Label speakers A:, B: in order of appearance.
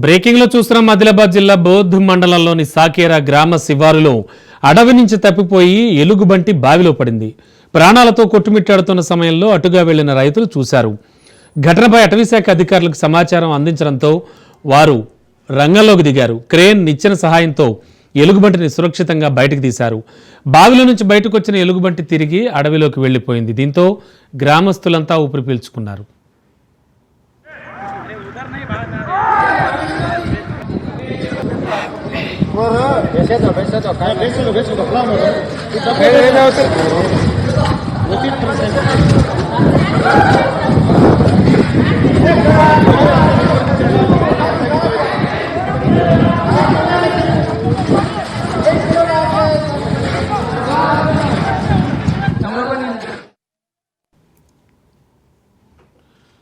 A: Breaking లో చూస్తున్నాం. ఆదిలాబాద్ జిల్లా బోధ్ మండలంలోని సాకేరా గ్రామ శివారులో అడవి నుంచి తప్పిపోయి ఎలుగుబంటి బావిలో పడింది. ప్రాణాలతో కొట్టుమిట్టాడుతున్న సమయంలో అటుగా వెళ్లిన రైతులు చూశారు. ఘటనపై అటవీశాఖ అధికారులకు సమాచారం అందించడంతో వారు రంగంలోకి దిగారు. క్రేన్ నిచ్చెన సహాయంతో ఎలుగుబంటిని సురక్షితంగా బయటకు తీశారు. బావిలో నుంచి బయటకు వచ్చిన ఎలుగుబంటి తిరిగి అడవిలోకి వెళ్లిపోయింది. దీంతో గ్రామస్తులంతా ఊపిరి పీల్చుకున్నారు.
B: Gracias.